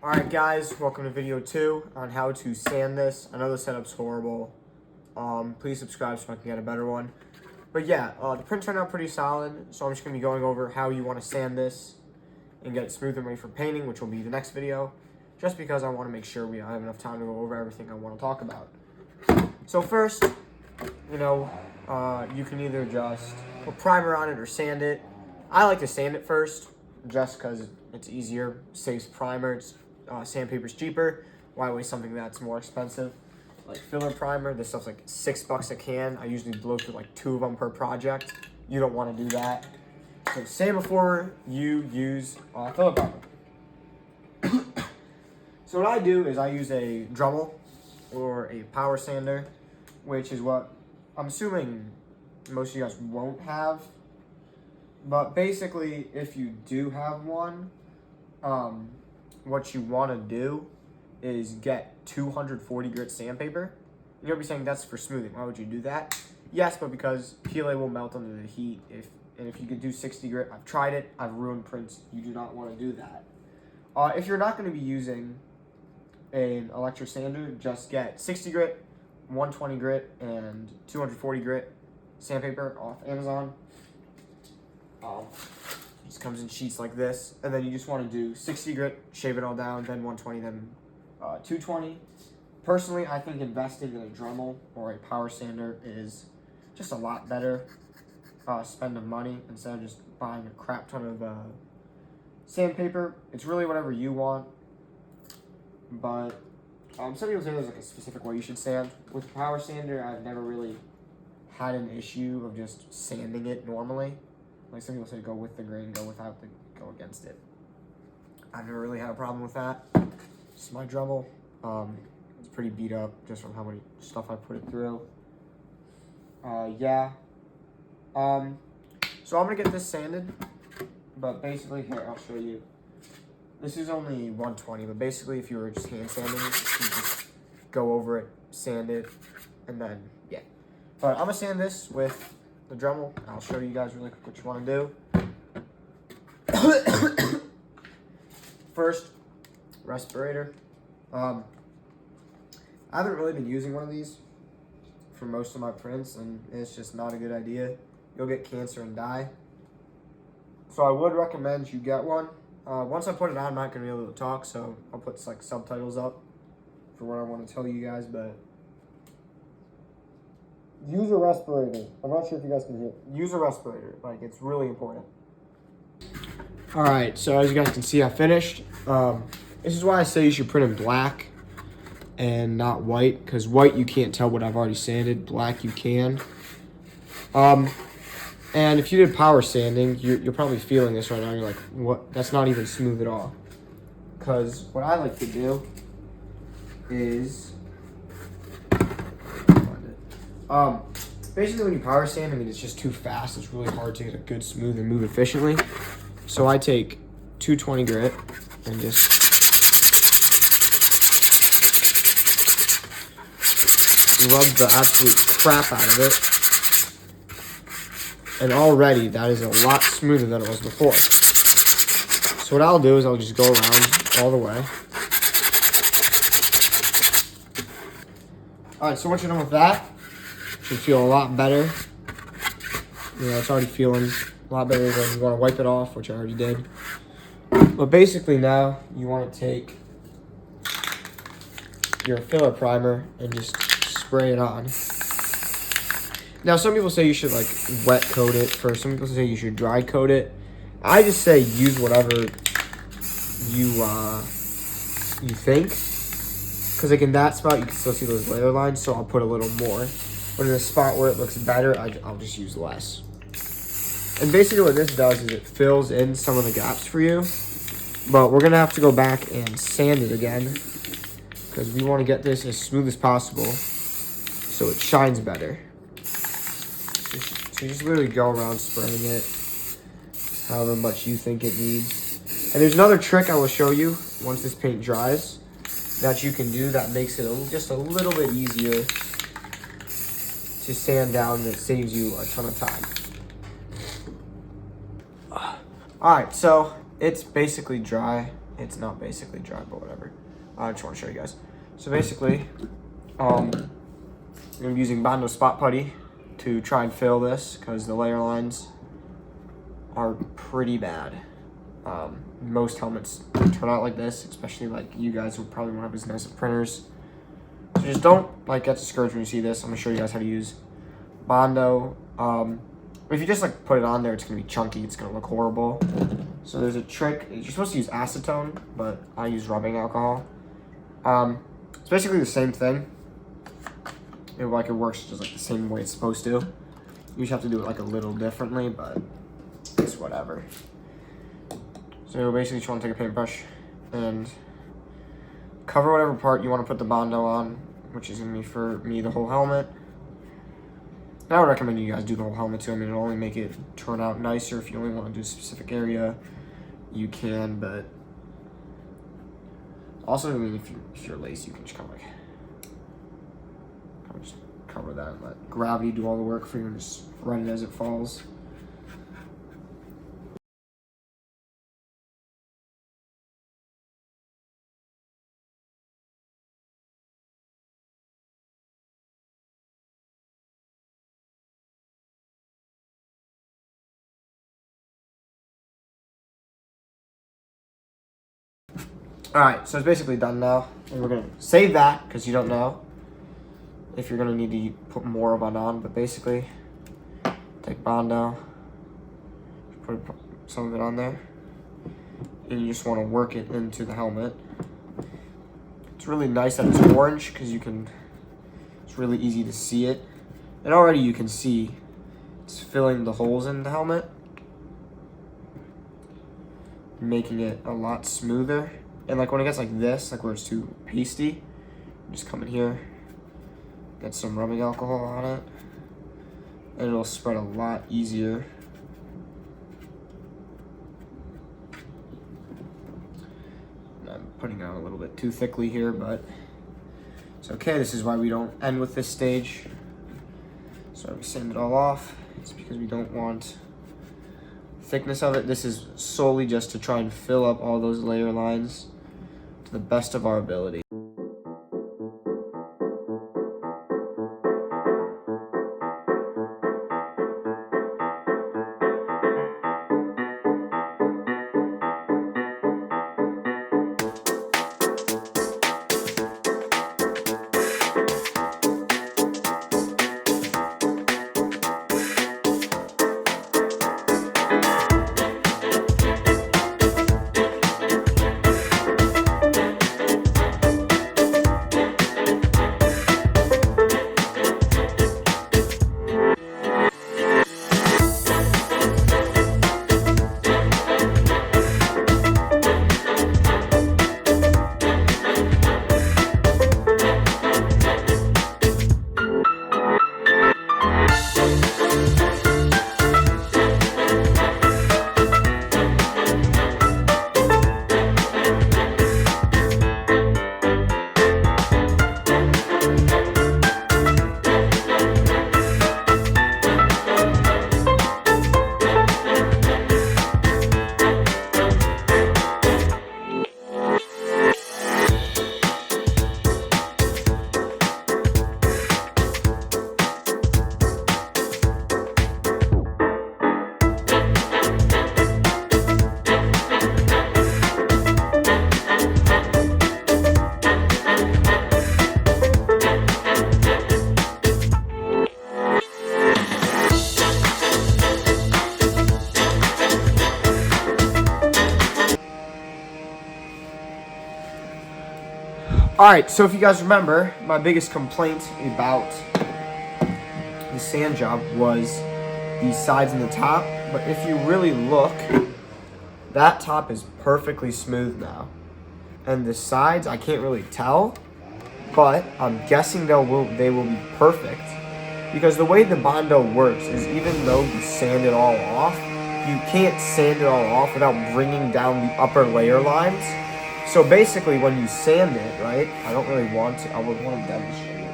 Alright guys, welcome to video 2 on how to sand this. I know the setup's horrible. Please subscribe so I can get a better one. But yeah, the print turned out pretty solid, so I'm just going to be going over how you want to sand this and get it smooth and ready for painting, which will be the next video, just because I want to make sure we have enough time to go over everything I want to talk about. So first, you can either just put primer on it or sand it. I like to sand it first, just because it's easier, saves primer, sandpaper's cheaper. Why waste something that's more expensive? Like filler primer, this stuff's like $6 a can. I usually blow through like 2 of them per project. You don't want to do that. So sand before you use filler primer. So what I do is I use a Dremel or a power sander, which is what I'm assuming most of you guys won't have. But basically, if you do have one, what you want to do is get 240 grit sandpaper. You'll be saying that's for smoothing. Why would you do that? Yes, but because PLA will melt under the heat. If you could do 60 grit, I've tried it. I've ruined prints. You do not want to do that. If you're not going to be using an electric sander, just get 60 grit, 120 grit, and 240 grit sandpaper off Amazon. It just comes in sheets like this, and then you just want to do 60 grit, shave it all down, then 120, then 220. Personally, I think investing in a Dremel or a power sander is just a lot better spend of money instead of just buying a crap ton of sandpaper. It's really whatever you want, but some people say there's like a specific way you should sand. With a power sander, I've never really had an issue of just sanding it normally. Like some people say go with the grain, go without go against it. I've never really had a problem with that. This is my Dremel. It's pretty beat up just from how many stuff I put it through. So I'm gonna get this sanded, but basically here, I'll show you. This is only 120, but basically if you were just hand sanding it, you just go over it, sand it, and then, yeah. But I'm gonna sand this with the Dremel. I'll show you guys really quick what you want to do. First, respirator. I haven't really been using one of these for most of my prints, and it's just not a good idea. You'll get cancer and die. So I would recommend you get one. Once I put it on, I'm not going to be able to talk, so I'll put like subtitles up for what I want to tell you guys, but use a respirator. I'm not sure if you guys can hear. Use a respirator. Like, it's really important. Alright, so as you guys can see, I finished. This is why I say you should print in black and not white, because white you can't tell what I've already sanded. Black you can. And if you did power sanding, you're probably feeling this right now. You're like, what? That's not even smooth at all. Because what I like to do is basically when you power sand, it's just too fast. It's really hard to get a good smooth and move efficiently. So I take 220 grit and just rub the absolute crap out of it. And already that is a lot smoother than it was before. So what I'll do is I'll just go around all the way. Alright, so once you're done with that, you should feel a lot better. It's already feeling a lot better than you want to wipe it off, which I already did. But basically now, you want to take your filler primer and just spray it on. Now, some people say you should like wet coat it first. Some people say you should dry coat it. I just say use whatever you think, because like in that spot you can still see those layer lines. So I'll put a little more, but in a spot where it looks better, I'll just use less. And basically what this does is it fills in some of the gaps for you. But we're gonna have to go back and sand it again, because we want to get this as smooth as possible so it shines better. So you just literally go around spraying it however much you think it needs. And there's another trick I will show you once this paint dries that you can do that makes it just a little bit easier to sand down, that saves you a ton of time. Alright, so it's basically dry It's not basically dry, but whatever. I just want to show you guys. So basically, I'm using Bondo spot putty to try and fill this because the layer lines are pretty bad. Most helmets turn out like this, especially like you guys who probably won't have as nice of printers. So just don't like get discouraged when you see this. I'm gonna show you guys how to use Bondo. If you just like put it on there, it's gonna be chunky. It's gonna look horrible. So there's a trick. You're supposed to use acetone, but I use rubbing alcohol. It's basically the same thing. It works just like the same way it's supposed to. You just have to do it like a little differently, but it's whatever. So basically, you just want to take a paintbrush and cover whatever part you want to put the Bondo on, which is gonna be for me the whole helmet. And I would recommend you guys do the whole helmet too. I mean, it'll only make it turn out nicer. If you only want to do a specific area, you can. But also, I mean, if you're lazy, you can just kind of just cover that and let gravity do all the work for you and just run it as it falls. Alright, so it's basically done now. And we're going to save that because you don't know if you're going to need to put more of it on. But basically, take Bondo, put some of it on there, and you just want to work it into the helmet. It's really nice that it's orange because it's really easy to see it. And already you can see it's filling the holes in the helmet, making it a lot smoother. And like when it gets like this, like where it's too pasty, just come in here, get some rubbing alcohol on it, and it'll spread a lot easier. And I'm putting it on a little bit too thickly here, but it's okay. This is why we don't end with this stage. So we sand it all off. It's because we don't want thickness of it. This is solely just to try and fill up all those layer lines to the best of our ability. Alright, so if you guys remember, my biggest complaint about the sand job was the sides and the top. But if you really look, that top is perfectly smooth now. And the sides, I can't really tell, but I'm guessing they will be perfect. Because the way the Bondo works is even though you sand it all off, you can't sand it all off without bringing down the upper layer lines. So basically, when you sand it, right, I don't really want to, I would want to demonstrate it,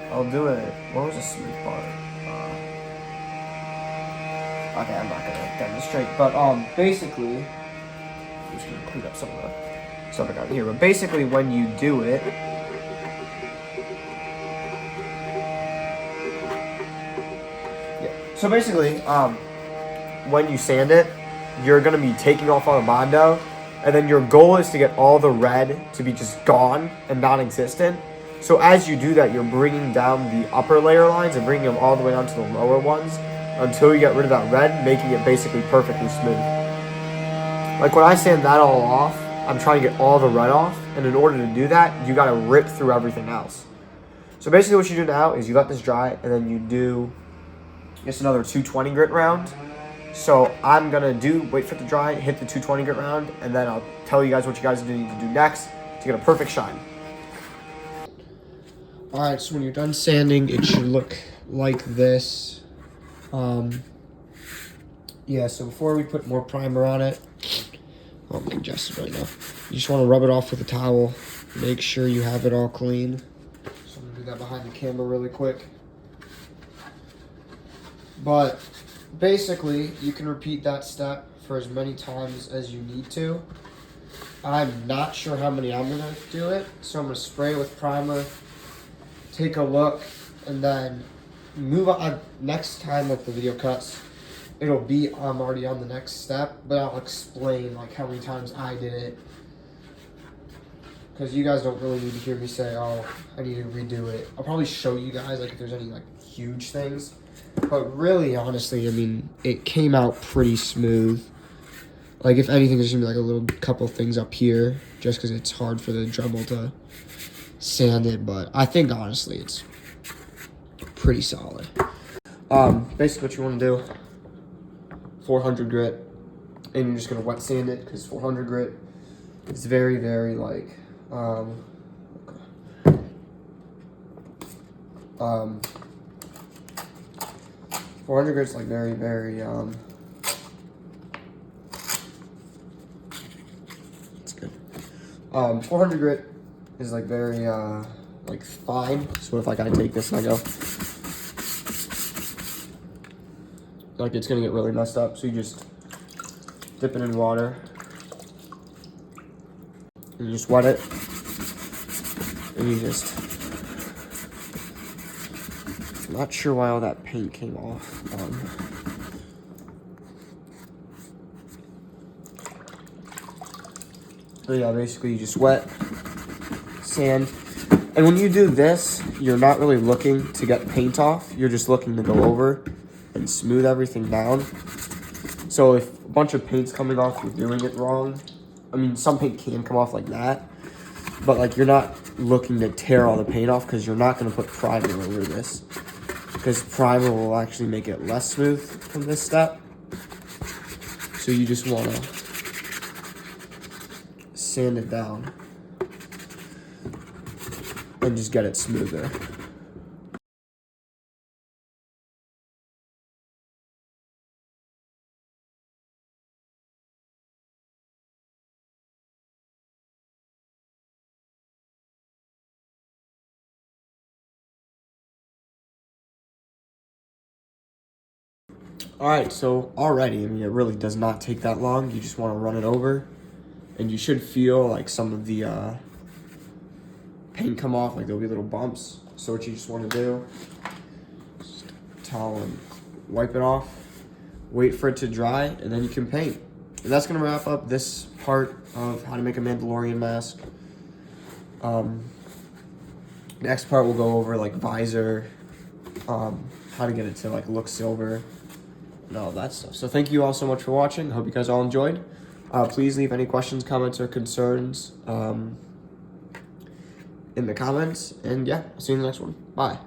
but I'll do it. What was the smooth part? Okay, I'm not going to demonstrate, but basically, I'm just gonna clean up some of the stuff I got here. But basically, when you do it, so basically, when you sand it, you're gonna be taking off all the Bondo, and then your goal is to get all the red to be just gone and non-existent. So as you do that, you're bringing down the upper layer lines and bringing them all the way down to the lower ones until you get rid of that red, making it basically perfectly smooth. Like when I sand that all off, I'm trying to get all the red off, and in order to do that, you gotta rip through everything else. So basically what you do now is you let this dry, and then you do just another 220 grit round. So I'm gonna wait for it to dry, hit the 220 grit round, and then I'll tell you guys what you guys need to do next to get a perfect shine. Alright, so when you're done sanding, it should look like this. Yeah, so before we put more primer on it, I'm congested right now. You just want to rub it off with a towel. Make sure you have it all clean. So I'm gonna do that behind the camera really quick. But basically, you can repeat that step for as many times as you need to. I'm not sure how many I'm gonna do it, so I'm gonna spray it with primer, take a look, and then move on. Next time, like the video cuts, it'll be I'm already on the next step, but I'll explain like how many times I did it, because you guys don't really need to hear me say, oh, I need to redo it. I'll probably show you guys like if there's any like huge things, but really honestly, I mean, it came out pretty smooth. Like if anything, there's gonna be like a little couple things up here just because it's hard for the Dremel to sand it, but I think honestly it's pretty solid. Basically what you want to do, 400 grit, and you're just gonna wet sand it because 400 grit is very, very like 400 grit is like very, very it's good. 400 grit is like very like fine. So if like I take this and I go, like it's gonna get really messed up. So you just dip it in water and you just wet it, and you just, I'm not sure why all that paint came off. But yeah, basically you just wet, sand, and when you do this, you're not really looking to get paint off. You're just looking to go over and smooth everything down. So if a bunch of paint's coming off, you're doing it wrong. I mean, some paint can come off like that, but like you're not looking to tear all the paint off because you're not going to put primer over this, because primer will actually make it less smooth from this step. So you just want to sand it down and just get it smoother. Alright, so already, I mean, it really does not take that long. You just want to run it over, and you should feel like some of the paint come off, like there'll be little bumps. So what you just want to do, just towel and wipe it off, wait for it to dry, and then you can paint. And that's going to wrap up this part of how to make a Mandalorian mask. Next part we'll go over like visor, how to get it to like look silver, and all that stuff. So thank you all so much for watching. Hope you guys all enjoyed. Please leave any questions, comments, or concerns in the comments. And yeah, I'll see you in the next one. Bye.